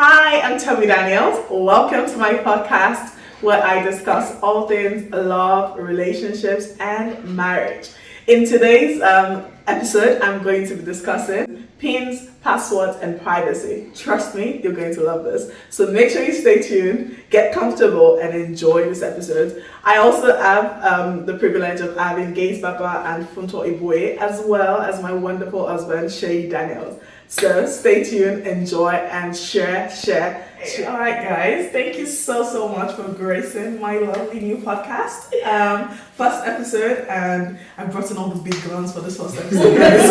Hi, I'm Toby Daniels. Welcome to my podcast where I discuss all things love, relationships, and marriage. In today's episode, I'm going to be discussing pins, passwords, and privacy. Trust me, you're going to love this. So make sure you stay tuned, get comfortable, and enjoy this episode. I also have the privilege of having Gaise and Funto Ibuoye, as well as my wonderful husband, Shay Daniels. So stay tuned, enjoy, and share. All right, guys, thank you so much for gracing my lovely new podcast. First episode, and I brought in all the big guns for this first episode, guys.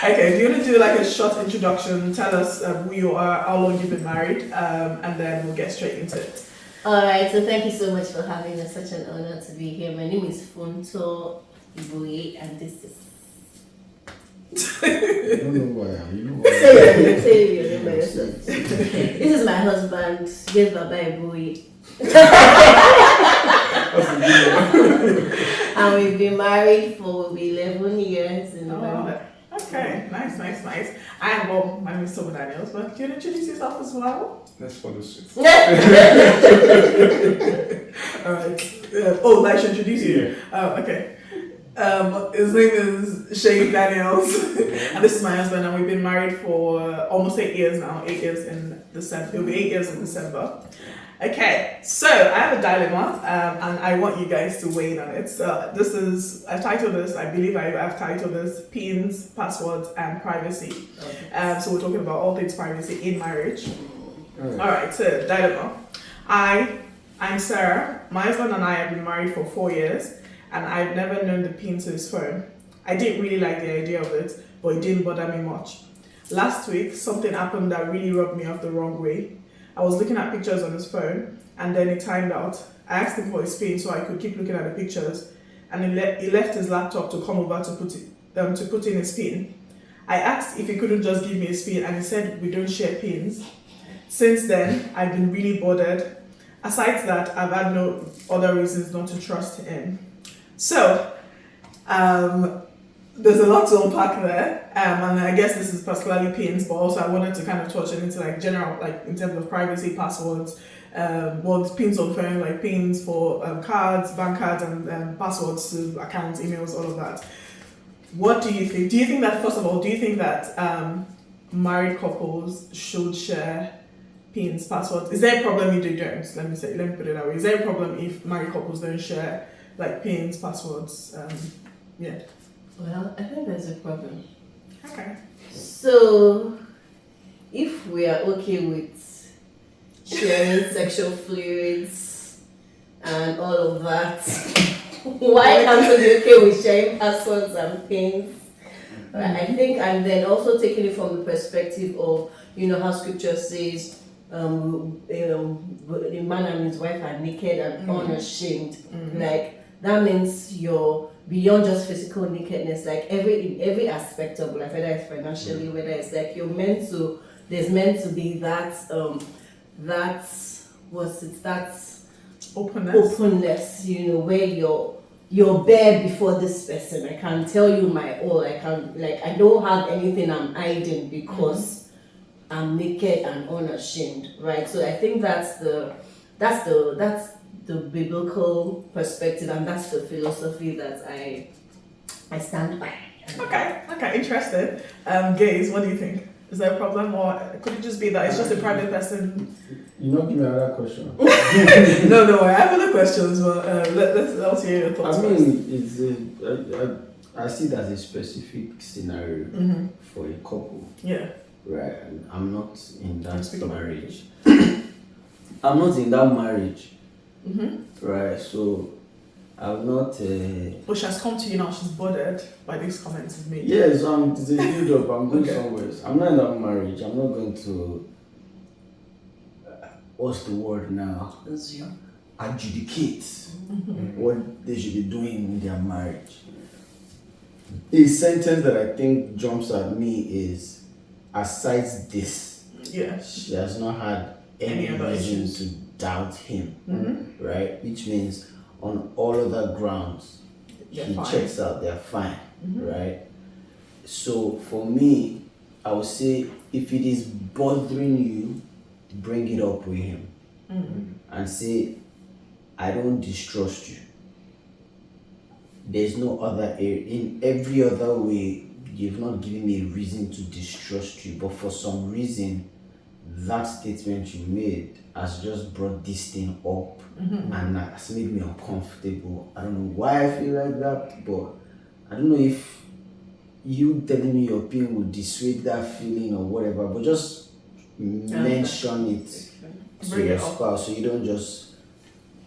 Okay, do you want to do like a short introduction? Tell us who you are, how long you've been married, and then we'll get straight into it. Alright, so thank you so much for having us. Such an honor to be here. My name is Funto Ibuoye, and this is. I don't know why. You know why. Say your name by yourself. This is my husband, Gaise Ibuoye. And we've been married for 11 years in November. Okay, nice. And well, my name is Toby Daniels, but can you introduce yourself as well? Let's follow suit. Alright. I should introduce you? Yeah. Okay. His name is Shay Daniels, and this is my husband, and we've been married for almost 8 years now. 8 years in December. It'll be 8 years in December. Okay, so I have a dilemma, and I want you guys to weigh in on it. So I believe I've titled this Pins, Passwords, and Privacy. Okay. So we're talking about all things privacy in marriage. Alright, so dilemma. I'm Sarah. My husband and I have been married for 4 years, and I've never known the pin to his phone. I didn't really like the idea of it, but it didn't bother me much. Last week, something happened that really rubbed me off the wrong way. I was looking at pictures on his phone, and then it timed out. I asked him for his pin so I could keep looking at the pictures, and he left his laptop to come over to put in his pin. I asked if he couldn't just give me his pin, and he said we don't share pins. Since then, I've been really bothered. Aside that, I've had no other reasons not to trust him. So, there's a lot to unpack there, and I guess this is particularly pins, but also I wanted to kind of touch it into like general, like in terms of privacy, passwords, pins on phone, like pins for cards, bank cards, and passwords to accounts, emails, all of that. What do you think? Do you think that married couples should share pins, passwords? Is there a problem if they don't? Let me put it that way. Is there a problem if married couples don't share like pins, passwords? Yeah. Well, I think there's a problem. Okay. So, if we are okay with sharing sexual fluids and all of that, why can't we be okay with sharing passwords and pins? I think, and then also taking it from the perspective of, how scripture says, the man and his wife are naked and unashamed. Like, that means you're beyond just physical nakedness, like in every aspect of life, whether it's financially, whether it's like there's meant to be that openness, where you're bare before this person. I can tell you my all. I don't have anything I'm hiding because I'm naked and unashamed, right? So I think that's the biblical perspective, and that's the philosophy that I stand by. Okay, interesting. Gaise, what do you think? Is there a problem, or could it just be that it's just a private person? You not give me another question. No, I have other questions, but let's hear your thoughts. I mean, I see that as a specific scenario for a couple. Yeah. Right, and I'm not in that marriage. I'm not in that marriage. Right, so I'm not. But she has come to you now. She's bothered by these comments you've made. Yes, it's a build up. I'm going somewhere. I'm not in that marriage. I'm not going to. What's the word now? Adjudicate what they should be doing in their marriage. A sentence that I think jumps at me is, aside this, she has not had any reason to doubt him, right? Which means on all other grounds, he checks out, they're fine, right? So for me, I would say if it is bothering you, bring it up with him and say, I don't distrust you. There's no other area. In every other way, you've not given me a reason to distrust you, but for some reason, that statement you made has just brought this thing up and has made me uncomfortable. I don't know why I feel like that, but I don't know if you telling me your pain will dissuade that feeling or whatever, but just mention it to your spouse, so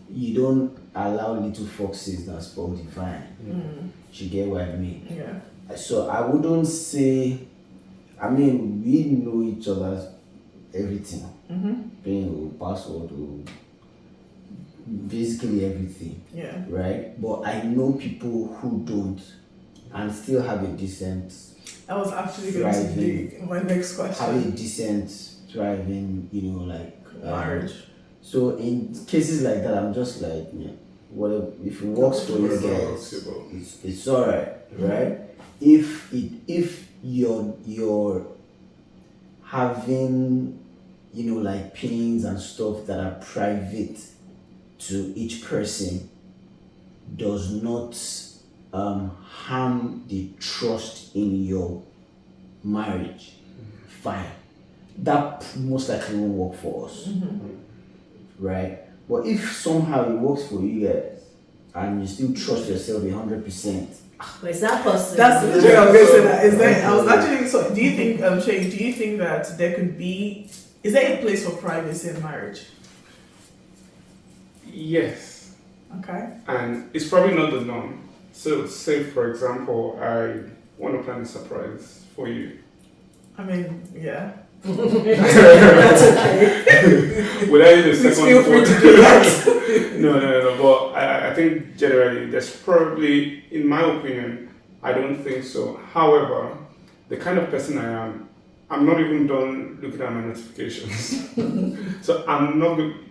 you don't allow little foxes that spoil the vine. You get what I mean? Yeah. So I wouldn't say, I mean, we know each other's everything. Pin or password or basically everything. Yeah. Right? But I know people who don't and still have a decent I was actually going to be my next question. have a decent thriving, Marriage. So in cases like that, I'm just like, yeah, whatever. If it works for you guys, it's alright, right? If you're having, like pains and stuff that are private to each person, does not harm the trust in your marriage, fine. That most likely won't work for us, right? But if somehow it works for you guys and you still trust yourself 100%, but is that possible? That's literally what I was saying. That is there. I was actually. So, do you think, Shay? Do you think that there could be? Is there a place for privacy in marriage? Yes. Okay. And it's probably not the norm. So, say for example, I want to plan a surprise for you. I mean, yeah. That's okay. Would I need a second feel free to do that. No. But I think generally, there's probably, in my opinion, I don't think so. However, the kind of person I am, I'm not even done looking at my notifications. So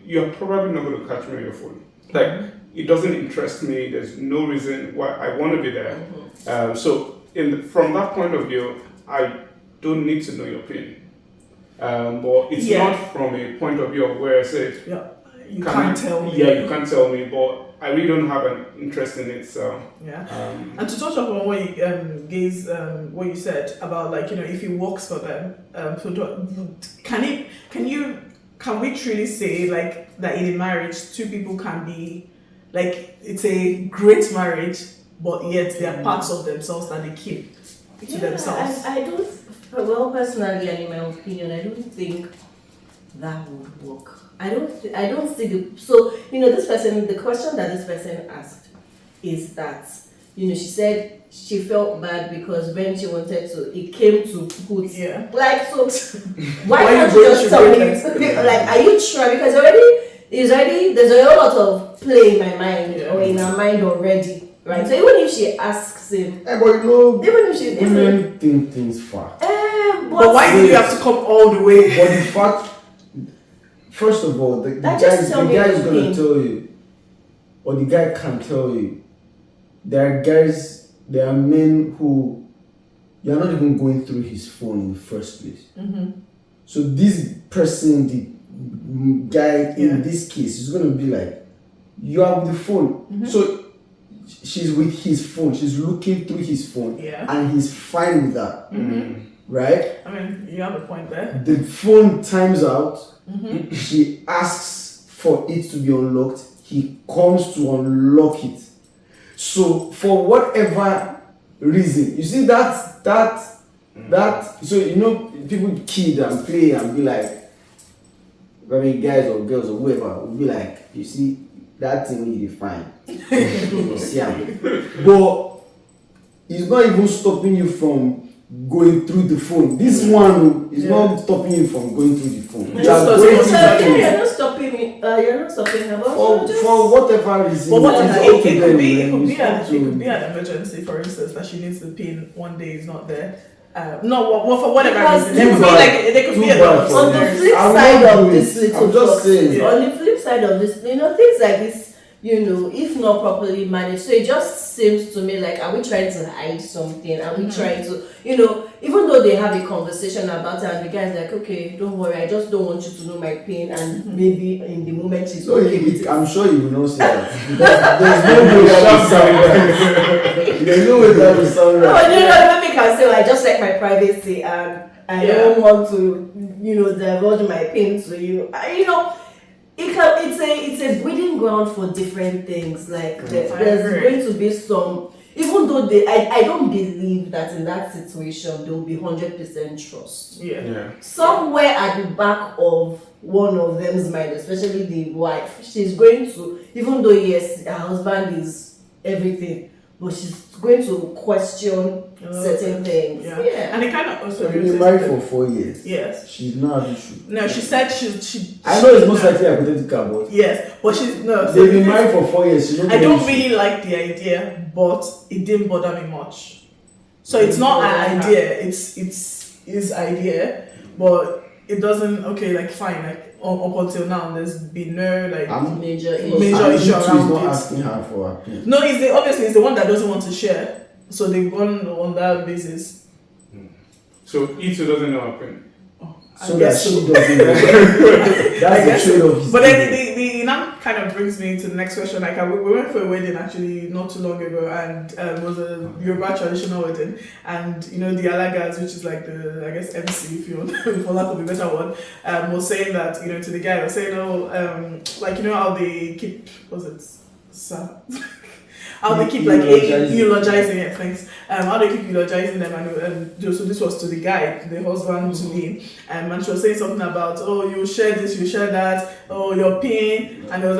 you're probably not going to catch me on your phone. Like, it doesn't interest me. There's no reason why I want to be there. So from that point of view, I don't need to know your pain. But it's not from a point of view of where I say, you can't tell me. Yeah, you can't tell me, but I really don't have an interest in it. So and to touch upon what you Gaise, what you said about, like, if it works for them, can we truly say, like, that in a marriage 2 people can be, like, it's a great marriage, but yet there are parts of themselves that they keep to themselves? I don't. Well, personally, and in my opinion, I don't think that would work. I don't see this person. The question that this person asked is that, she said she felt bad because when she wanted to, it came to put like, so. Why can't you just tell me? Like, are you sure? Because there's a whole lot of play in my mind or in her mind already. Right, so even if she asks him, but even if she women think things far. But why do you have to come all the way? But the fact, first of all, the guy is gonna tell you, or the guy can tell you. There are men who you're not even going through his phone in the first place. So this person, the guy in this case, is gonna be like, you are with the phone. So she's with his phone, she's looking through his phone, and he's fine with that. Right? I mean, you have a point there. The phone times out, she asks for it to be unlocked, he comes to unlock it. So for whatever reason, you see that so people kid and play and be like, I mean, guys or girls or whoever will be like, you see that thing you define. You see him. But it's not even stopping you from going through the phone. This one is not stopping you from going through the phone. You're not stopping me. You're not stopping her. For whatever reason. But what it could be an emergency, for instance, that she needs the pin one day is not there. For whatever reason. There could be a lot of on the flip side of this little things like this, things like this, if not properly managed. So it just seems to me like, are we trying to hide something? Are we trying to, even though they have a conversation about it, and the guy's like, okay, don't worry, I just don't want you to know my pain, and maybe in the moment she's okay with it. I'm sure you will not say that. There's no way that will sound right. Maybe can say, I just like my privacy, and I don't want to, divulge my pain to you. It's a breeding ground for different things. Like there's going to be some, even though I don't believe that in that situation there will be 100% trust. Yeah. Somewhere at the back of one of them's mind, especially the wife, she's going to, even though yes, her husband is everything, but she's going to question certain things. Yeah. And it kind of also. You've been married for 4 years. Yes. She's not an issue. No, she said she I know it's most likely hypothetical, but yes, but she's no. they've been married for 4 years. She's not I don't issue. really like the idea, but it didn't bother me much. So it's not an idea; it's his idea, but it doesn't. Okay, like fine, like up until now, there's been no major issue He's around not it. asking her for her opinion. No, obviously it's the one that doesn't want to share. So they've gone on that basis. So Ito doesn't know her pain. So that she doesn't know. That's the trade-off. But then the now kind of brings me to the next question. Like we went for a wedding actually not too long ago, and it was a Yoruba traditional wedding, and the Alagas, which is like the MC, if you want, for lack of a better word, was saying that to the guy, was saying how they keep how they keep eulogizing it, thanks. How they keep eulogizing them, and so this was to the guy, the husband to me, and she was saying something about, oh, you share this, you share that, oh, your pain, and it was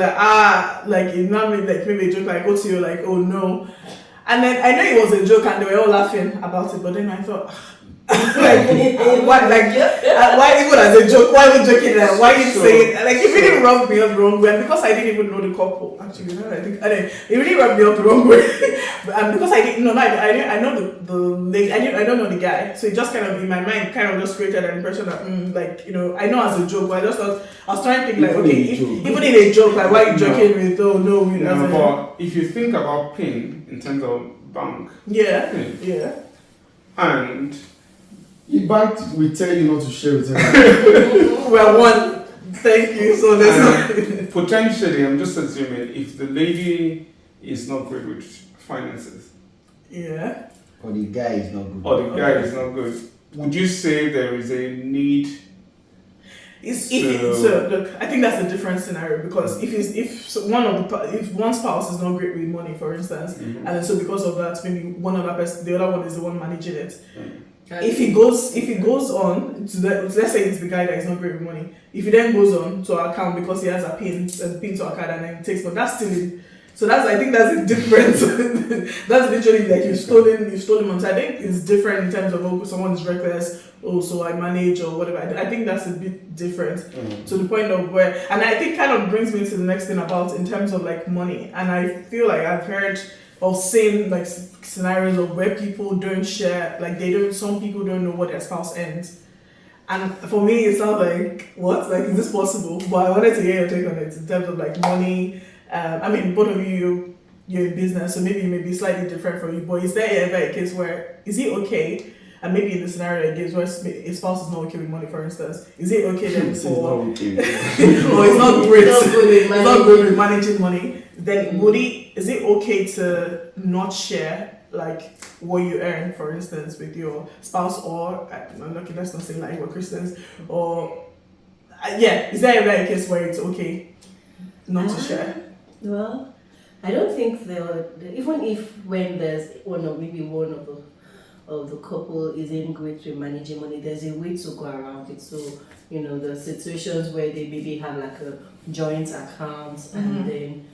like, it not made like maybe a joke, like, go to you, like, oh no, and then I know it was a joke, and they were all laughing about it, but then I thought, why even as a joke? Why are we joking that? Why you saying like it really rubbed me up the wrong way? And because I didn't even know the couple actually. It really rubbed me up the wrong way. But because I didn't know, I know the lady. I don't know the guy, so it just kind of in my mind kind of just created an impression that I know as a joke, but I just thought I was trying to think like even in a joke, like why are you joking with But if you think about pain in terms of bank, and the bank will tell you not to share with anyone. Well, one, thank you. So there's potentially, I'm just assuming if the lady is not good with finances, or the guy is not good, would you say there is a need? Look, I think that's a different scenario, because if one spouse is not great with money, for instance, and then so because of that, maybe one other person, the other one is the one managing it. If he goes on to let's say it's the guy that is not great with money. If he then goes on to our account because he has a pin to our card and then takes, but that's still. So I think that's a difference. That's literally like you've stolen money. So I think it's different in terms of someone is reckless, so I manage or whatever. I think that's a bit different to the point of where, and I think kind of brings me to the next thing about in terms of like money. And I feel like I've heard of same like scenarios of where people don't share, like some people don't know what their spouse earns. And for me, it sounds like, what? Like, is this possible? But I wanted to hear your take on it in terms of like money. I mean, both of you're in business, so maybe it may be slightly different for you. But is there ever a case where, is it okay? And maybe in the scenario it gives where a spouse is not okay with money, for instance, is it okay then for, or it's not great, it's not good with managing money? Then is it okay to not share like what you earn, for instance, with your spouse, or let's not say like we're Christians, or is there ever a case where it's okay not to share? Well, I don't think even if when there's one of the couple isn't great with managing money, there's a way to go around it. So, the situations where they maybe have like a joint account and then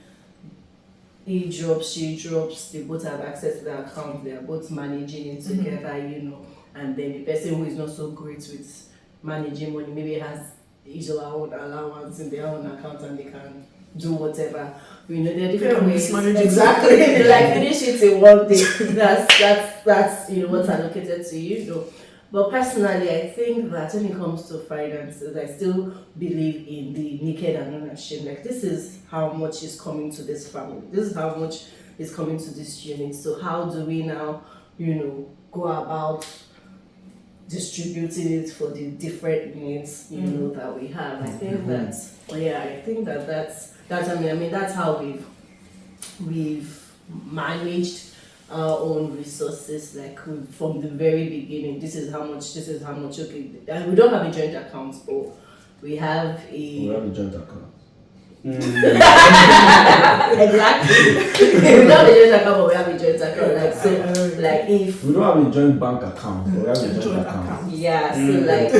he drops, she drops, they both have access to the account, they are both managing it together, and then the person who is not so great with managing money maybe has his own allowance in their own account and they can do whatever. There are different ways. Exactly. Like finish it in one day. That's what's allocated to you. But personally, I think that when it comes to finances, I still believe in the naked and unashamed. Like, this is how much is coming to this family. This is how much is coming to this unit. So how do we now, go about distributing it for the different needs, that we have? I think that's that's how we've managed our own resources, like from the very beginning. This is how much. Okay, and we don't have a joint account, but we have We have a joint account. exactly. We don't have a joint account, but we have a joint account. Like, so, like, if We don't have a joint bank account, but we have a joint account. yeah, so like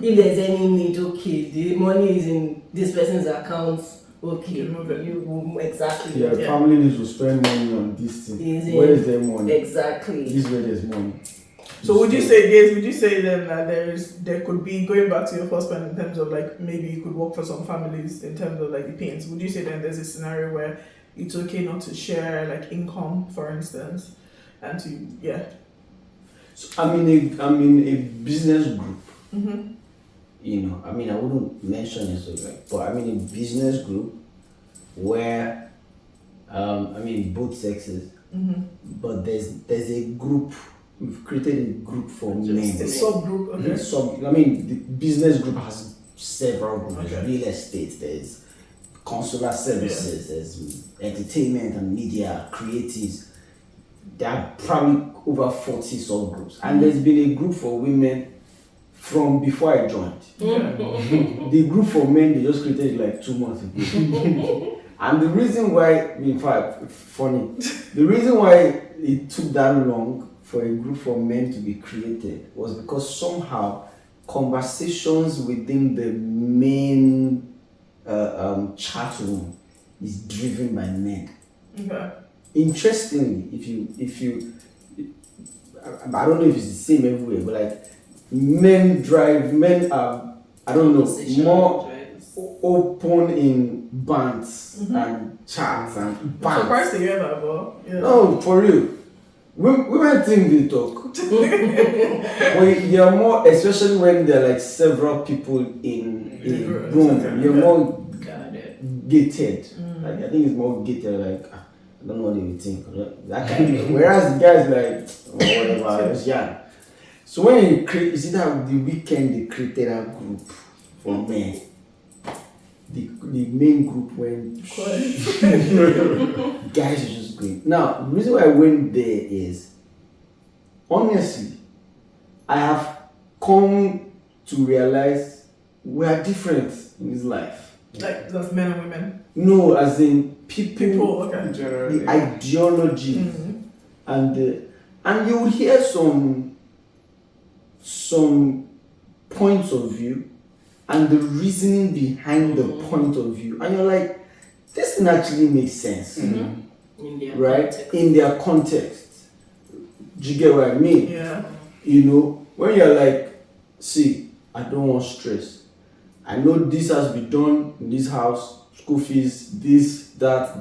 if there's any need, okay, the money is in this person's account. Okay, You move it. exactly. Yeah, family needs to spend money on this thing. Is it- Where is their money? Exactly. This is where there's money. So would you say then that there could be, going back to your first point in terms of like maybe you could work for some families in terms of like the pains, would you say then there's a scenario where it's okay not to share like income, for instance, and to So I'm in a business group. mm-hmm. I wouldn't mention it so like, but I'm in a business group where both sexes, Mm-hmm. but there's a group. We've created a group for men. Just a subgroup, okay. The business group has several groups. Okay. Real estate, there's consular services, there's entertainment and media, creatives. There are probably over 40 subgroups. And there's been a group for women from before I joined. The group for men, they just created like 2 months ago. And the reason why, in fact, funny, the reason why it took that long for a group for men to be created was because somehow conversations within the main chat room is driven by men. Okay. Interestingly, if you I don't know if it's the same everywhere, but like men are, I don't know, more open in bands and chats and I'm bands. surprised to hear that, but yeah. No, for real. Women think they talk. But they are more, especially when there are like several people in a room, you're more gated. Like, I think it's more gated, like, I don't know what they would think. That kind of, whereas the guys like, whatever, it's young. So when you create, you see that the weekend they created a group for men. The main group went, guys are just going. Now, the reason why I went there is, honestly, I have come to realize we are different in this life. Like that's men and women. No, as in People, okay. Generally. the ideology, and you will hear some points of view and the reasoning behind the point of view, and you're like, this thing actually makes sense, In their right? context. In their context. Do you get what I mean? Yeah. When you're like, see, I don't want stress. I know this has been done in this house, school fees, this, that.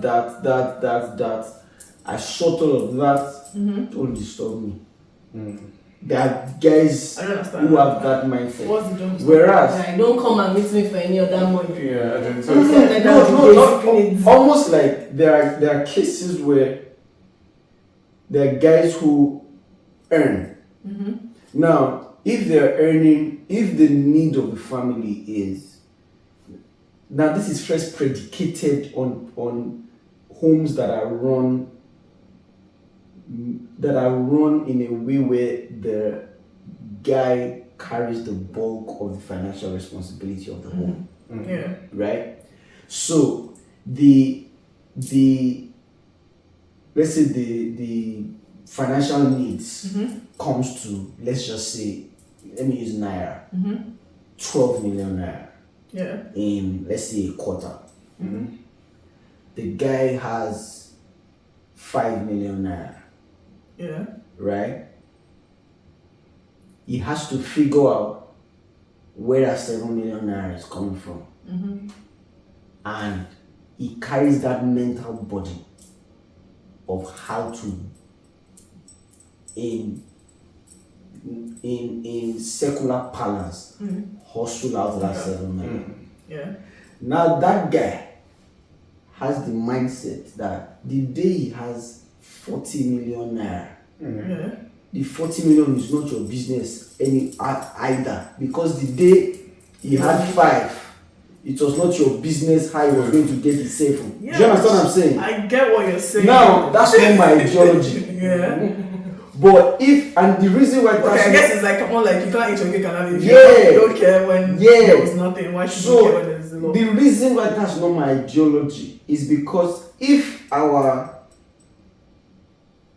I sort all of that. Don't disturb me. There are guys I don't understand. who have that mindset. What's the jump? Whereas, Like, don't come and meet me for any other money. Yeah, I think so. no, almost like there are cases where there are guys who earn. Now, if they're earning, if the need of the family is, now this is first predicated on homes that are run in a way where the guy carries the bulk of the financial responsibility of the home. Yeah. Right? So the let's say the financial needs comes to, let's just say, let me use Naira, 12 million Naira Yeah. in, let's say, a quarter. The guy has 5 million Naira, Yeah. right? He has to figure out where that 7 million Naira is coming from. And he carries that mental burden of how to in secular parlance hustle out that 7 million. Yeah. Now that guy has the mindset that the day he has 40 million naira, Yeah. the 40 million is not your business either, because the day he had 5, it was not your business how he was going to get his cell phone. Yeah, Do you understand what I'm saying? I get what you're saying. Now that's not my ideology. Yeah. But the reason why Okay, I guess it's like more like you can't eat your cake and have it. Yeah. You don't care when there was nothing. Why should you care when there's a lot? The reason why that's not my ideology is because if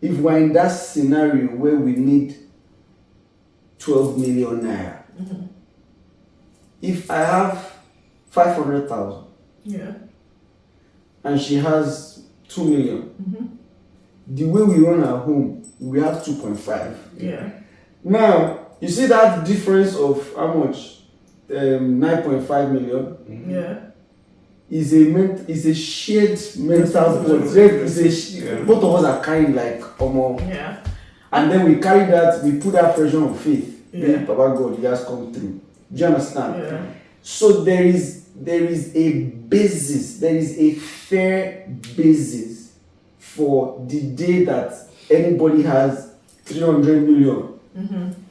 we're in that scenario where we need 12 million naira, if I have 500,000 Yeah. and she has 2 million, the way we run our home, we have 2.5. Yeah. Now, you see that difference of how much? 9.5 million Yeah. is a shared mental burden. Both of us are carrying like Yeah. and then we carry that, we put that pressure on faith. Yeah. Papa God, he has come through. Do you understand? Yeah. So there is a basis, there is a fair basis for the day that anybody has 300 million.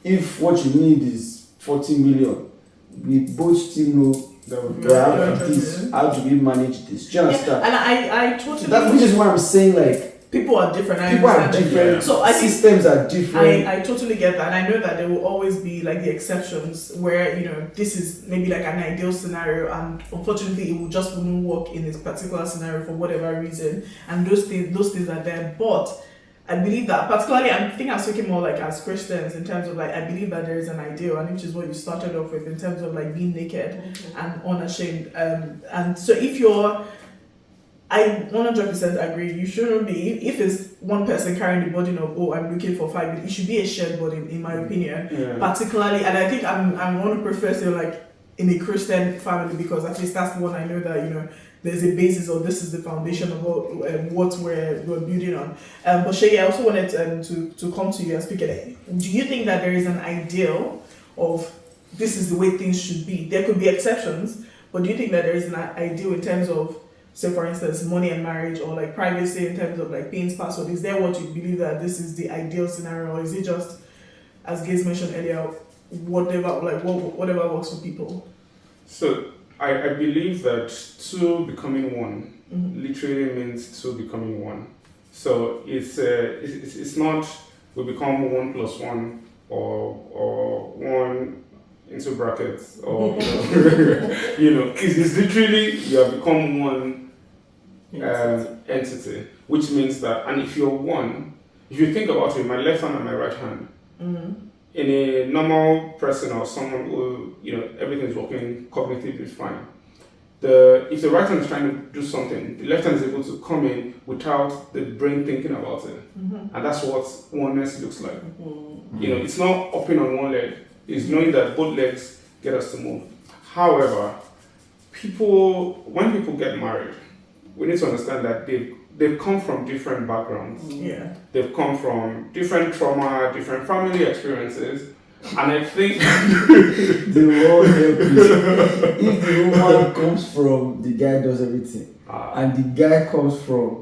If what you need is 40 million, we both still know how do we manage this. Do you understand? And I totally. That which is why I'm saying like people are different. people are different. So I think systems are different. I totally get that, and I know that there will always be like the exceptions where this is maybe like an ideal scenario, and unfortunately it will just wouldn't work in this particular scenario for whatever reason, and those things are there. But I believe that particularly, I think I'm speaking more like as Christians in terms of like I believe that there is an ideal, and which is what you started off with in terms of like being naked and unashamed. And so if you're I 100% agree. You shouldn't be, if it's one person carrying the burden of, I'm looking for 5 million, it should be a shared burden, in my opinion. Yeah. Particularly, and I think I'm one to prefer to like in a Christian family, because at least that's the one I know that, there's a basis, or this is the foundation of what we're building on. But Shay, I also wanted to come to you and speak at it. Do you think that there is an ideal of this is the way things should be? There could be exceptions, but do you think that there is an ideal in terms of, say for instance, money and marriage, or like privacy in terms of like paying password? Is there what you believe that this is the ideal scenario, or is it just, as Gaise mentioned earlier, whatever works for people? So I believe that two becoming one literally means two becoming one. So it's not we become 1 + 1 or 1 into brackets, or it's literally you have become one entity, which means that, and if you're one, if you think about it, my left hand and my right hand, in a normal person or someone who everything is working cognitively fine, if the right hand is trying to do something, the left hand is able to come in without the brain thinking about it, and that's what oneness looks like. It's not hopping on one leg. Is knowing that both legs get us to move. However, when people get married, we need to understand that they've come from different backgrounds. Yeah. They've come from different trauma, different family experiences, and I think they will all help you. If the woman comes from the guy does everything, and the guy comes from.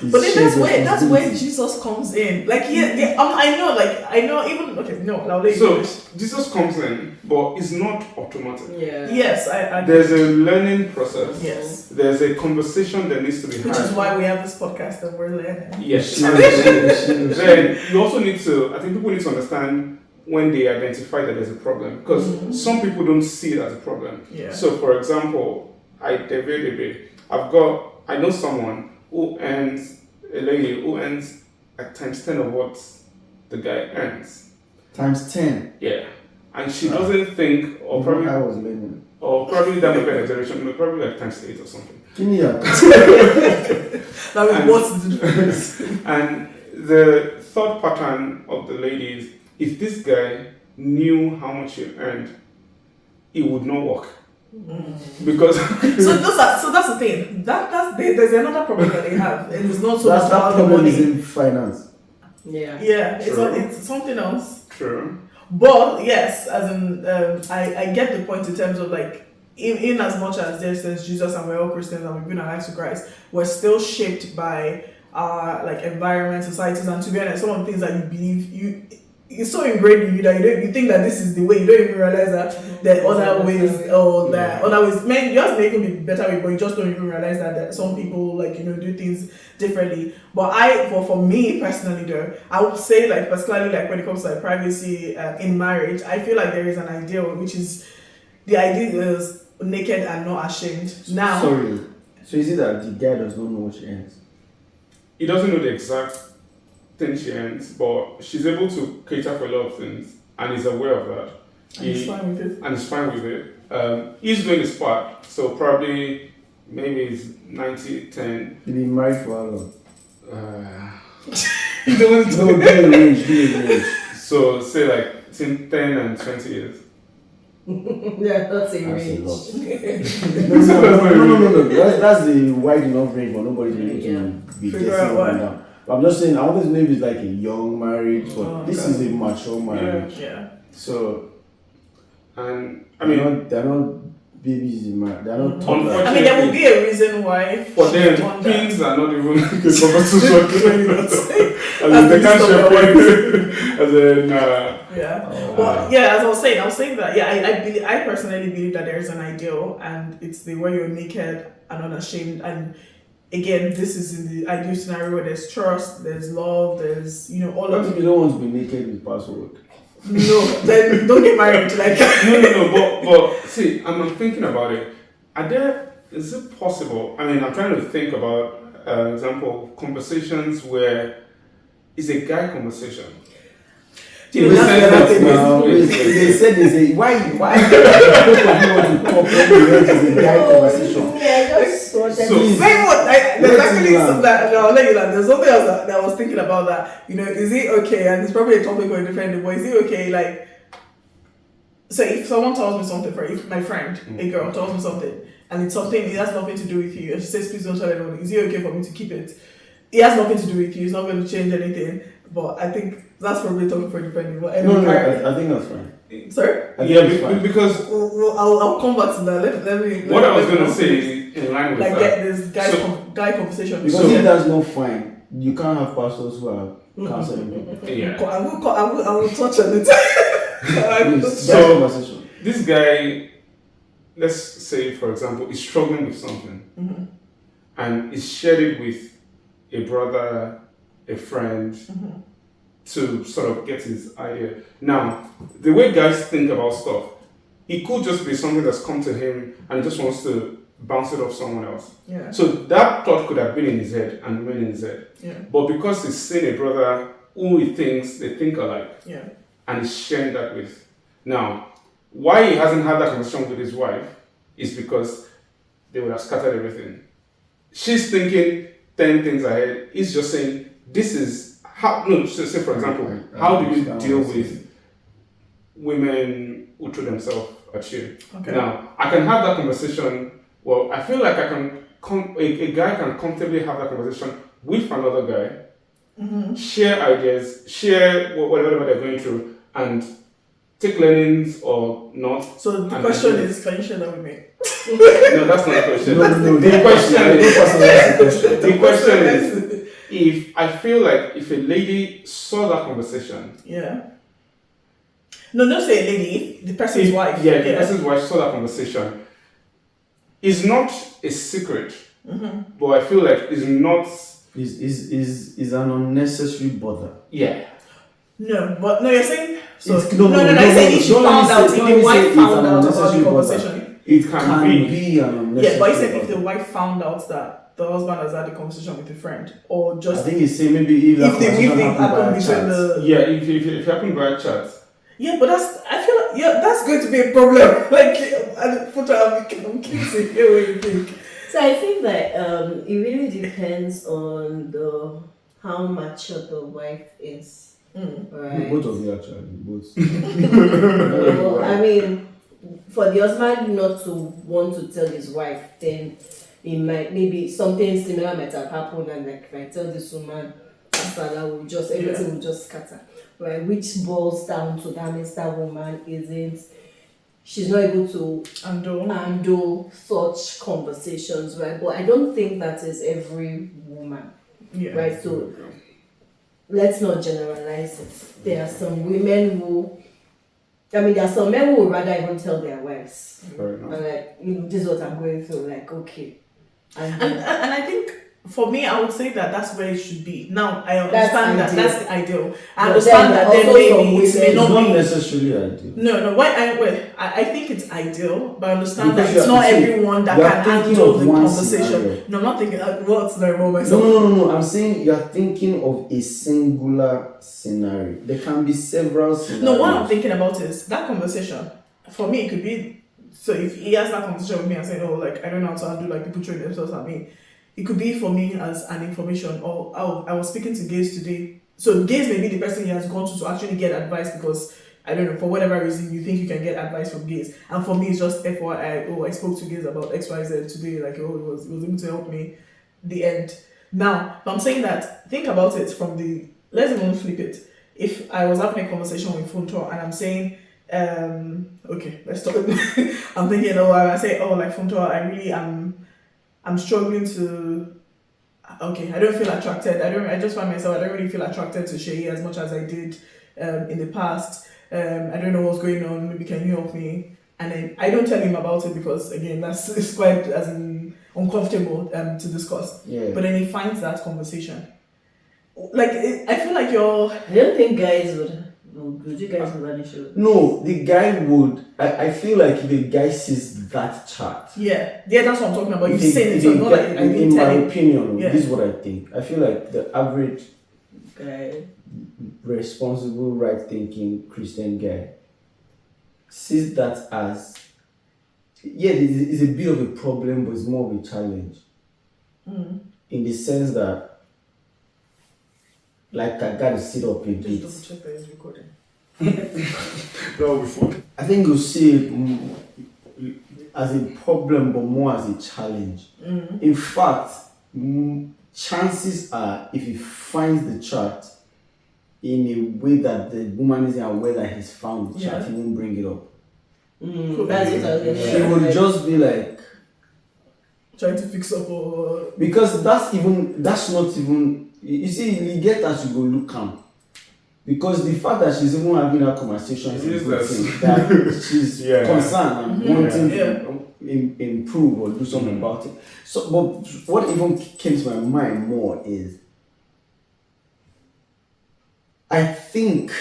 But then that's where Jesus comes in. Like I know even okay, no, I'll let you So Jesus comes in, but it's not automatic. Yeah. Yes, I there's a learning process. Yes. There's a conversation that needs to be had. Which is why we have this podcast and we're learning. Yes. Then you also need to, I think people need to understand when they identify that there's a problem, because some people don't see it as a problem. Yeah. So for example, I deviate a bit. I know someone a lady who earns like times 10 of what the guy earns. Times 10? Yeah. And she doesn't think, or probably I was learning. Or probably that might be an exaggeration, probably like times 8 or something. Give me a what's the difference? And the thought pattern of the lady is, if this guy knew how much he earned, it would not work. Because so that's the thing. There's another problem that they have, and it's not so much that about the problem money. is in finance. Yeah, it's something else. True. But yes, as in, I get the point in terms of like, in as much as there's Jesus and we're all Christians and we've been alive to Christ, we're still shaped by our like environment, societies, and to be honest, some of the things that you believe it's so ingrained in you that you think that this is the way. You don't even realize that there are other ways or that other ways. Man, yours may even be better way, but you just don't even realize that some people like do things differently. But for me personally though, I would say like particularly like when it comes to like privacy in marriage, I feel like there is an ideal which is the idea is naked and not ashamed. Now, sorry. So is it that the guy does not know what she earns? He doesn't know the exact thing she earns, but she's able to cater for a lot of things, and he's aware of that. and he's fine with it. And he's fine with it. He's doing his part, so probably maybe it's 90-10. He been married for how long? He doesn't No, give a range. So say like between 10 and 20 years. Yeah, that's a That's a range. lot. No. That's the wide enough range for nobody's able to be Figure guessing out up what. and down. But I'm just saying, I always believe it's like a young marriage, but this okay. is a mature marriage. Yeah. So, And I mean, they're not babies in marriage. They're not toddlers. I mean, there will be a reason why for she's them, done that. things are not even a conversation. That's They the can't least of share their things. As in, Yeah. Oh, Well, yeah, as I was saying that, yeah, I personally believe that there is an ideal, and it's the way you're naked and unashamed. And again, this is in the ideal scenario where there's trust, there's love, there's all What of if it. you don't want to be naked with password? No, then don't get married. Like no. But see, I'm thinking about it. Is it possible? I mean, I'm trying to think about, example, conversations where it's a guy conversation. You know, that's the other thing. They said they say why both of you want to talk when it's a guy conversation. Yeah, I just wanted So- to Very what there's Let's actually move on. some that I'll let you know. There's something else that I was thinking about that. Is it okay? And it's probably a topic for a different, but is it okay? Like, so if someone tells me something, if my friend, a girl, tells me something, and it's something it has nothing to do with you, and she says, "Please don't tell anyone." Is it okay for me to keep it? It has nothing to do with you. It's not going to change anything. But I think that's probably a topic for a different. But anyway, I think that's fine. sorry. I think Yeah, it's fine. because Well, I'll come back to that. Let me. what I was let me- going to say is in line with like that. get this So- guy conversation. Because So- if that's not fine, you can't have pastors who are counseling people. Yeah. I will touch on it. Please, So- that conversation. This guy, let's say for example, is struggling with something, Mm-hmm. and is shared it with a brother, a friend, Mm-hmm. to sort of get his idea. Now, the way guys think about stuff, it could just be something that's come to him and he just wants to bounce it off someone else. Yeah. So that thought could have been in his head and remain in his head. Yeah. But because he's seen a brother who he thinks they think alike, Yeah. and he's sharing that with. Now, why he hasn't had that conversation with his wife is because they would have scattered everything. She's thinking 10 things ahead. He's just saying, this is how, no, so say for example, how do you deal with women who throw themselves at you? Okay. Now, I can have that conversation. Well, I feel like I can, a guy can comfortably have that conversation with another guy, Mm-hmm. share ideas, share whatever they're going through, and take learnings or not. So the And question then- is, can you share that with me? No, that's not the question. No, The question is, the the question is, if I feel like if a lady saw that conversation, Yeah. No, not say a lady, the person's wife. yeah, the person's wife saw that conversation, is not a secret, Mm-hmm. but I feel like it's not, is an unnecessary bother. yeah. No, but no, you're saying. So It's- no, you're saying if she don't let me found out, say- if don't let the me wife say it's found an out about the unnecessary bother. conversation. It Can can be. be an unnecessary Yeah, but you said if bother. the wife found out that the husband has had a conversation with a friend, or I just think it's saying maybe if that if they conversation happened happened by between chat. the Yeah, if it happened via chat. yeah, but I feel like that's going to be a problem. Like I'm curious to hear what you think. So I think that it really depends on how mature the wife is. Right. Both of you actually, both. Well, I mean, for the husband not to want to tell his wife, then it might maybe something similar might have happened, and like if I tell this woman, everything will just scatter. right? Which boils down to that means that woman isn't, she's not able to handle such conversations, right? But I don't think that is every woman, right? So let's not generalize it. There are some women who, there are some men who would rather even tell their wives. And like, this is what I'm going through. Like, okay. And I think for me, I would say that that's where it should be. Now, I understand that's the ideal. I understand that there may not necessarily ideal. No. I think it's ideal, but I understand that it's not everyone that can handle the conversation. Scenario. No, I'm not thinking what's the moment. No. I'm saying you are thinking of a singular scenario. There can be several scenarios. No, what I'm thinking about is that conversation. For me, it could be. So if he has that conversation with me and saying, "Oh, like I don't know how to handle like people throwing themselves at me," it could be for me as an information. Or I was speaking to Gaise today. So Gaise may be the person he has gone to actually get advice because I don't know, for whatever reason you think you can get advice from Gaise. And for me, it's just FYI. Oh, I spoke to Gaise about XYZ today. Like, oh, he was able to help me. The end. Now, but I'm saying that think about it from the. Let's even flip it. If I was having a conversation with Funto and I'm saying. Okay, let's stop. I'm thinking, I say, like Funto, I really I'm struggling to. Okay, I don't feel attracted. I just find myself. I don't really feel attracted to Shay as much as I did in the past. I don't know what's going on. Maybe can you help me? And then I don't tell him about it because again, it's quite uncomfortable to discuss. Yeah. But then he finds that conversation. Like I feel like you're. I don't think guys would. Would you guys have an issue? No, the guy would. I feel like if a guy sees that chart. Yeah, that's what I'm talking about. You've seen it, so not like I in my opinion, yeah. This is what I think. I feel like the average guy, responsible, right-thinking Christian guy sees that as it's a bit of a problem, but it's more of a challenge. In the sense that. Like I gotta sit up a bit. Just double check that it's recording. That will be fun. I think you'll see it as a problem, but more as a challenge. In fact, chances are, if he finds the chart in a way that the woman isn't aware that he's found the chart, he won't bring it up. That's it. He will just be like trying to fix up or because that's not even. You see, you get that you go look calm. Because the fact that she's even having that conversation is a good thing. That she's concerned and wanting to improve or do something about it. So, but what even came to my mind more is I think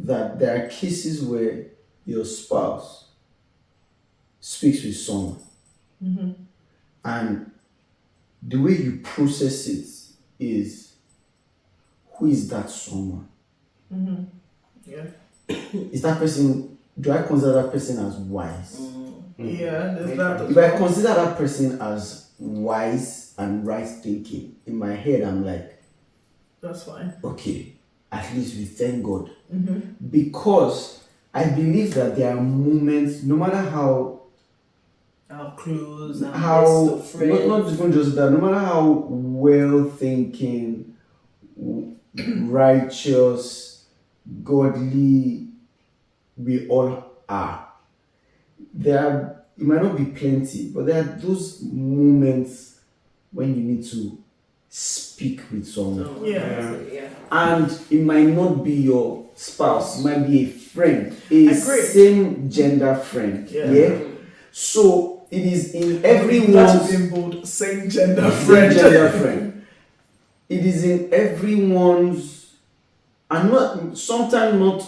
that there are cases where your spouse speaks with someone and the way you process it is who is that someone? Is that person, do I consider that person as wise? Yeah, there's that. If I consider that person as wise and right thinking, in my head I'm like, that's fine. Okay, at least we thank God. Because I believe that there are moments, no matter how close, not even just that, no matter how well thinking, righteous, godly we all are, it might not be plenty, but there are those moments when you need to speak with someone. And it might not be your spouse, it might be a friend, same gender friend. So it is in everyone's same gender friend. It is in everyone's, and sometimes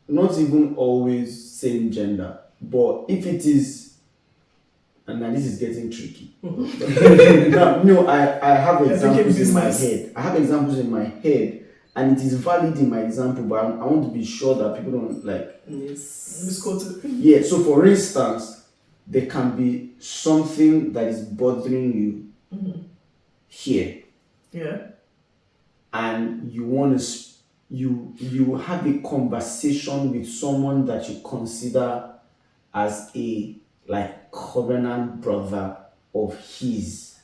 not even always same gender. But if it is, and now this is getting tricky. I have examples in my head. I have examples in my head, and it is valid in my example, but I want to be sure that people don't misquote it. Yeah. So, for instance, there can be something that is bothering you here. Yeah. And you want to you have a conversation with someone that you consider as a covenant brother of his.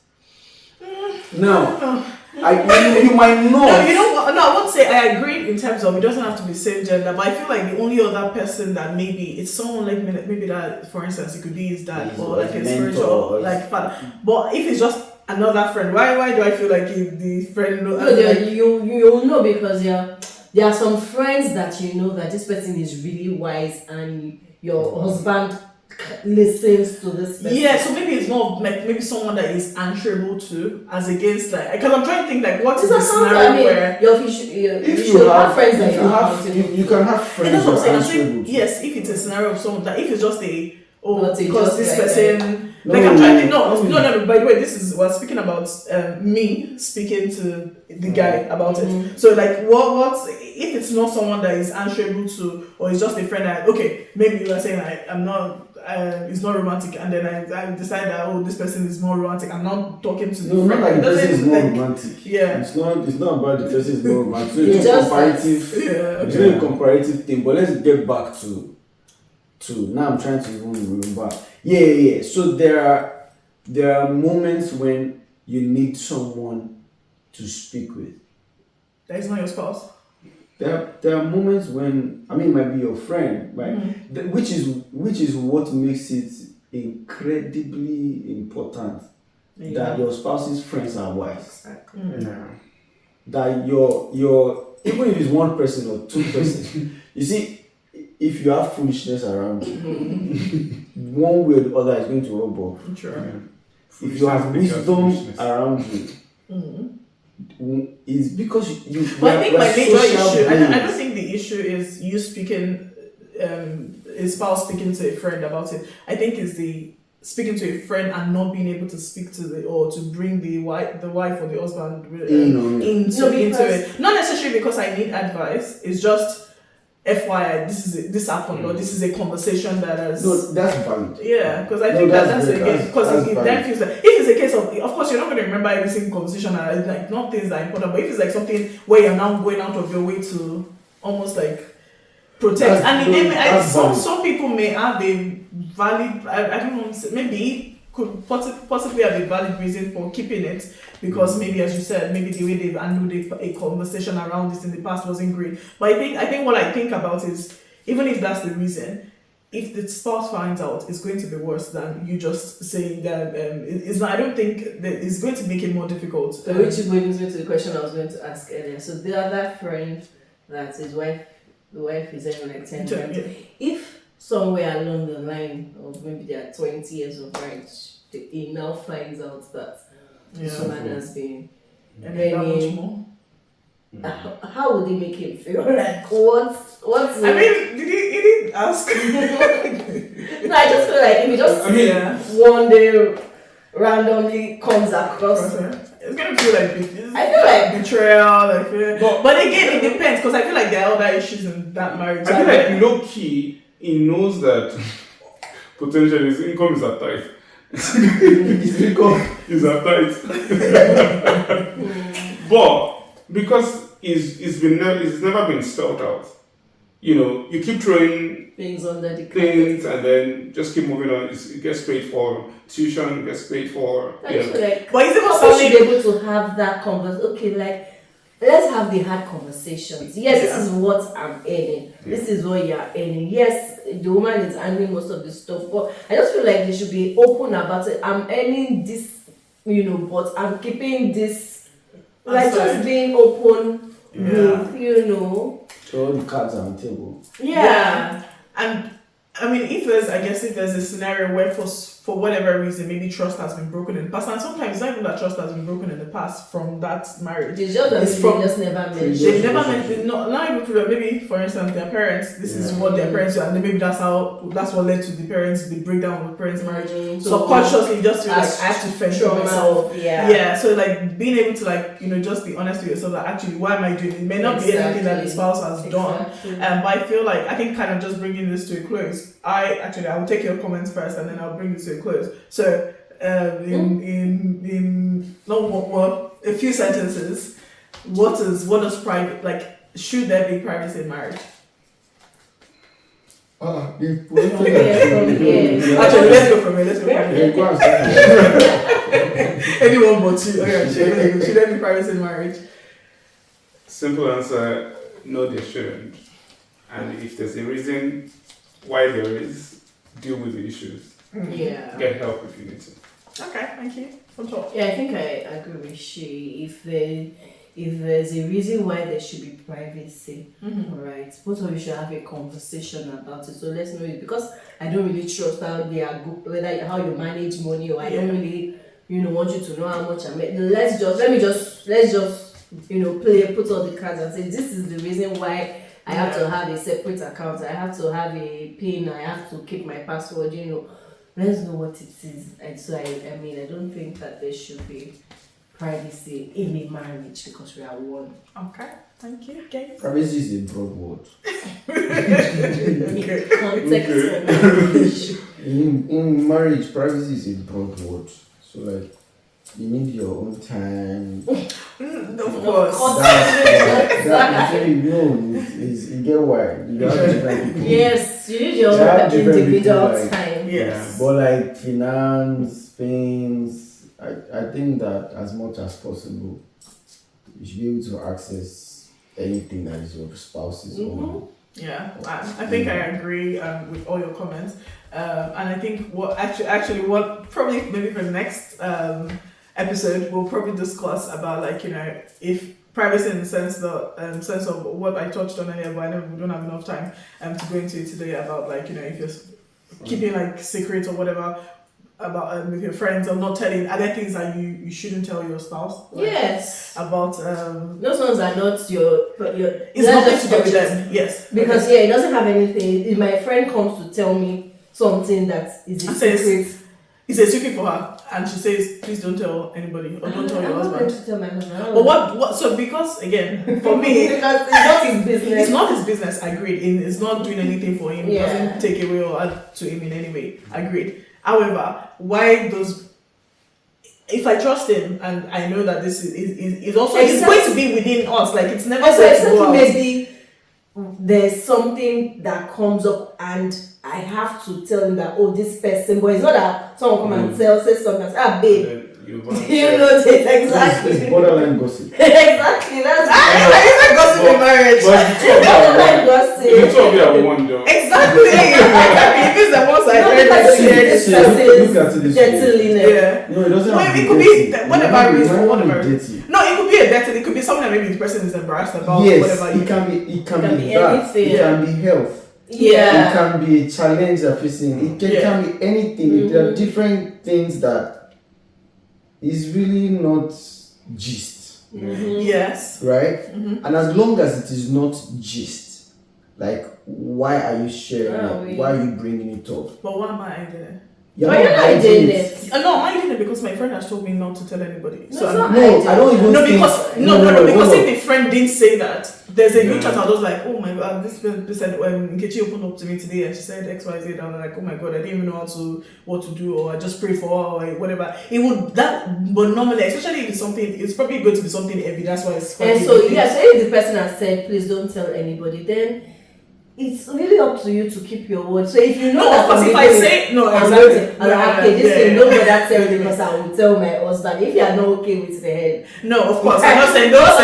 Now, You might not. No, you know what? No, I won't say I agree in terms of it doesn't have to be same gender, but I feel like the only other person that maybe it's someone like maybe that, for instance, it could be his dad or like a mentor, spiritual like father. But if it's just another friend, why do I feel like if the friend No, you know, because there are some friends that you know that this person is really wise and your husband listens to this person. Yeah, so maybe it's more of like maybe someone that is answerable to as against like because I'm trying to think like what is the scenario where you should have friends that you can have friends that that are are saying. answerable to. Yes, if it's a scenario of someone that if it's just Not a because just this like person No, like I'm trying to think no by the way we're speaking about me speaking to the guy about it. So like what if it's not someone that is answerable to or it's just a friend that okay maybe you are saying I'm not it's not romantic and then I decide that this person is more romantic. I'm not talking to the No, friend. not like the person is more like, romantic. Yeah. It's not about the person is more romantic. So it's just comparative. Yeah, It's not a comparative thing. But let's get back to now I'm trying to even remember. Yeah. So there are moments when you need someone to speak with. That is not your spouse. There are moments when it might be your friend, right? Which is what makes it incredibly important that your spouse's friends are wise. Yeah. That your even if it's one person or two persons, you see, if you have foolishness around you, one way or the other is going to rub off. Sure. If you have wisdom around you, is because you. But I think my major issue, I don't beings. think the issue is you speaking, a spouse speaking to a friend about it. I think it's the speaking to a friend and not being able to speak to to bring the wife or the husband into it. Not necessarily because I need advice. It's just FYI, this happened or this is a conversation that has. No, that's valid. Yeah, because I think that's again because it valid. then feels like if it's a case of course you're not going to remember every single conversation and like not things that are important, but if it's like something where you're now going out of your way to almost like protect some people may have a valid I don't know maybe could possibly have a valid reason for keeping it because maybe as you said maybe the way they've handled a conversation around this in the past wasn't great. But I think what I think about is even if that's the reason, if the spouse finds out, it's going to be worse than you just saying that it's not. I don't think that it's going to make it more difficult. Which brings me to the question I was going to ask earlier. So the other friend that his wife, the wife is only like 10 years. If somewhere along the line of maybe they are 20 years of marriage, he now finds out that someone has been more. How would he make him feel? Like what's I mean, he didn't ask. No, I just feel like if he just one day randomly comes across it's gonna feel like I feel like betrayal, but again it depends because I feel like there are other issues in that marriage. I feel like low key he knows that potentially his income is at tight. His income is at tight. But because it's never been spelled out. You know, you keep throwing things under the things and then just keep moving on. It gets paid for tuition, gets paid for. I just feel like, but is it also should be able to have that conversation. Okay, like let's have the hard conversations. Yes, this is what I'm earning. This is what you're earning. Yes, the woman is earning most of the stuff, but I just feel like they should be open about it. I'm earning this, but I'm keeping this. Like just being open with, So all the cards are on the table. Yeah. And I mean, if there's a scenario where for whatever reason maybe trust has been broken in the past, and sometimes it's not even that trust has been broken in the past from that marriage. It's just that they just never mentioned. They've never mentioned. Not even maybe for instance their parents. This is what their parents do, and then maybe that's what led to the breakdown of the parents' marriage. So subconsciously, just feel like I have to fend for myself. Yeah. So like being able to just be honest with yourself that actually why am I doing it? It may not be anything that the spouse has done. But I feel like I think kind of just bringing this to a close. I will take your comments first and then I'll bring this to a close. So in a few sentences, what does private like? Should there be privacy in marriage? Actually, let's go from here. Anyone but you. Okay, should there be privacy in marriage? Simple answer: no, there shouldn't. And if there's a reason why there is, deal with the issues. Yeah. Get help if you need to. Okay, thank you. Funto. Yeah, I think I agree with she. If there's a reason why there should be privacy, right? Both of you should have a conversation about it. So let's know it, because I don't really trust how they are whether how you manage money, or I don't really want you to know how much I make. Let's just put all the cards and say this is the reason why I have to have a separate account. I have to have a PIN. I have to keep my password. Let's know what it is. And so I don't think that there should be privacy in a marriage because we are one. Okay, thank you. Gaise. Privacy is a broad word. Context of marriage. In marriage, privacy is a broad word. So like, you need your own time. Of course. That you get why. You have different people. Yes, you need your have own different individual people, like, time. Yes. But like finance, things, I think that as much as possible, you should be able to access anything that is your spouse's own. Yeah, I think I agree with all your comments, and I think what probably maybe for the next episode we'll probably discuss about if privacy in the sense of what I touched on earlier, but I know we don't have enough time to go into it today about if you're keeping secrets or whatever about with your friends, or not telling other things that you shouldn't tell your spouse. Yes. About those ones are not your it's nothing to do with them. Yes. Because it doesn't have anything. If my friend comes to tell me something that is a secret, it's a secret for her, and she says, "Please don't tell anybody, or don't tell your husband." I'm not going to tell my husband. But what? So because again, for me, because it's not his business. It's not his business. Agreed. It's not doing anything for him. It Yeah. doesn't take away or add to him in any way. Agreed. However, why does if I trust him and I know that this is also it's going to be within us, like it's never going to go out. Maybe there's something that comes up and I have to tell him that this person, but it's not that someone come and say something, babe. You know this exactly. It's borderline gossip. Exactly, that's it's gossip in marriage. borderline gossip. The two of you are one though. Exactly. If it's the ones I heard that this Look at it this dirty. yeah. No, it doesn't have to It be could dirty. be whatever reason, whatever. Dirty. No, it could be a dirty. It could be something that maybe the person is embarrassed about. Yes, Whatever. it can be that. anything. It can be health. Yeah. It can be a challenge they're facing. It can be anything. There are different things that is really not gist. Yes. Right? And as long as it is not gist, like why are you sharing it? Why are you bringing it up? But what am I doing? You're not hiding it. No, I'm hiding it because my friend has told me not to tell anybody. No, So it's not I don't even think... because if the friend didn't say that, there's a group chat. I was like, oh my god, this said when Nkechi opened up to me today and she said XYZ, and I'm like, oh my god, I didn't even know what to do, or I just pray for her or whatever. It would but normally, especially if it's something, it's probably going to be something heavy. That's why it's. And so if the person has said, please don't tell anybody, then it's really up to you to keep your word. So if you know that, because if I say no, I'm exactly. okay, this thing, don't bother tell me because I will tell my husband. If you are not okay with the head, no, of course, I'm not saying don't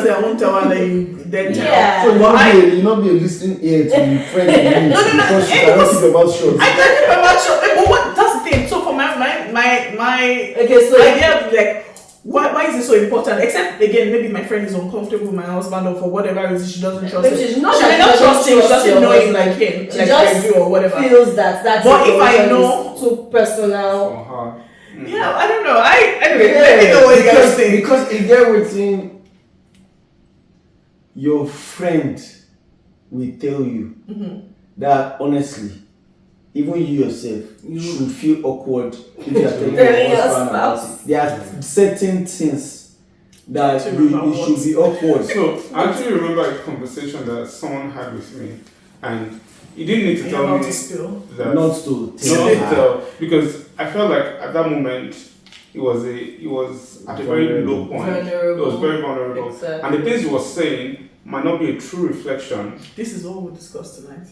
say I won't tell her that you then tell. Yeah. So you not be a listening ear to your friend because she cannot keep your mouth shut. I can't keep my mouth shut. But what? That's the thing. So for my okay, so idea of like. Why is it so important? Except again, maybe my friend is uncomfortable with my husband, or for whatever reason she doesn't trust him. She's not she may not trust him. She doesn't know him like him, she like just I do or whatever. Feels that that's. But if I know too personal. For her. Yeah, I don't know. Anyway, let me know what you guys think. Because if they're within, your friend will tell you that honestly, even you yourself, you should feel awkward if you are telling your husband about it. There are certain things that you should be awkward. So I actually remember a conversation that someone had with me, and he didn't need to tell me that Not to tell. Because I felt like at that moment he was at a very low point. Vulnerable. He was very vulnerable. Exactly. And the things he was saying might not be a true reflection. This is what we'll discuss tonight.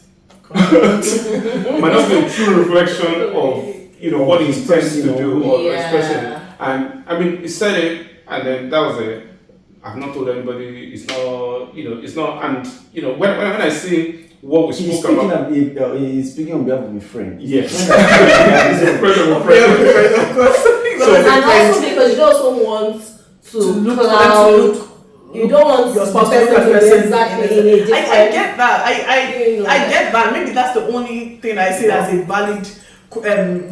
Might not be a true reflection of what he intends to Expressing do or- or expressing. And I mean, he said it, and then that was it. I've not told anybody. It's not, it's not. And when I see what we He's spoke speaking, about, he's speaking on behalf of a friend. yes, He's He's a friend of a friend. Of course. So- And also because you also want to look cloud. You don't want your the spouse to look at person to the be person exactly in a different. I get that. I know. get that. Maybe that's the only thing I see as a valid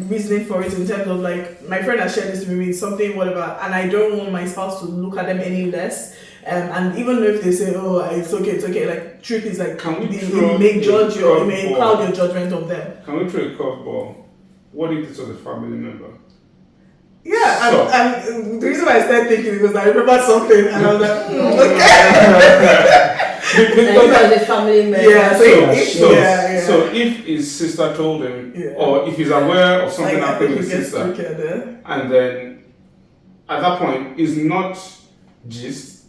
reasoning for it in terms of like my friend has shared this with me, something whatever, and I don't want my spouse to look at them any less. And even if they say, "Oh, it's okay," like truth is like Can we you throw may judge you a may curveball? cloud your judgment of them. Can we throw a curveball? What if this was a family member? Yeah, So- and the reason why I started thinking because I remember something and I was like, okay. And you as a family member. Yeah, So if his sister told him, Yeah. or if he's aware of something Like, I happening think with it his gets sister, trickier there. and then at that point, it's not gist,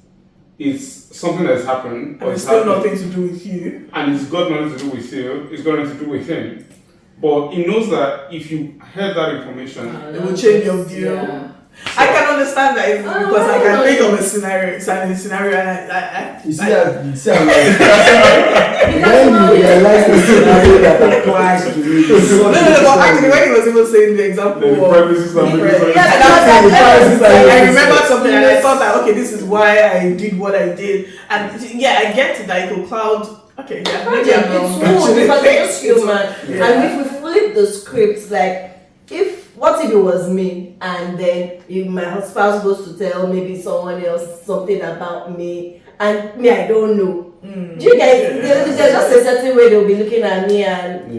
it's something that's happened, And or it's it's still happening, nothing to do with you. and it's got nothing to do with you, it's got nothing to do with him. But he knows that if you heard that information, It will change your view. Yeah. I can understand that it's Oh, because I I can know. think of a scenario and You see I that? You see how like, when you realize the scenario that applies to you, it's no, so but actually when he was even saying the example the of premises are making yeah, That's I it. remember something and I thought that okay, this is why I did what I did, and yeah, I get it that it could cloud. Okay, yeah, maybe I'm wrong. It's true because we're just human. Yeah. And if we flip the script, like, what if it was me and then if my spouse goes to tell maybe someone else something about me and me, I don't know. Do you guys, there's just a certain way they'll be looking at me and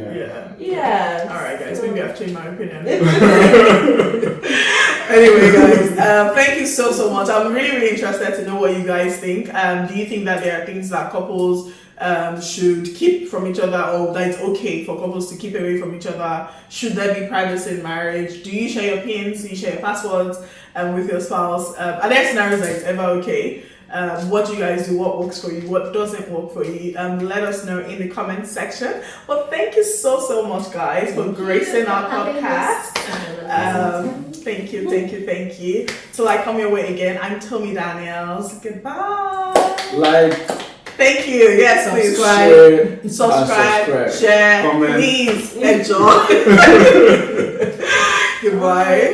yeah. Alright guys, maybe I've changed my opinion. Anyway guys, thank you so much. I'm really interested to know what you guys think. Do you think that there are things that couples should keep from each other, or that it's okay for couples to keep away from each other? Should there be privacy in marriage? Do you share your pins? Do you share your passwords with your spouse? Are there scenarios that it's ever okay? What do you guys do? What works for you? What doesn't work for you? Let us know in the comment section. Well, thank you so much, guys, for gracing our podcast. Thank you. Till I come your way again, I'm Tommy Daniels. Goodbye. Thank you. Yes, please subscribe, share, comment, please enjoy. Goodbye.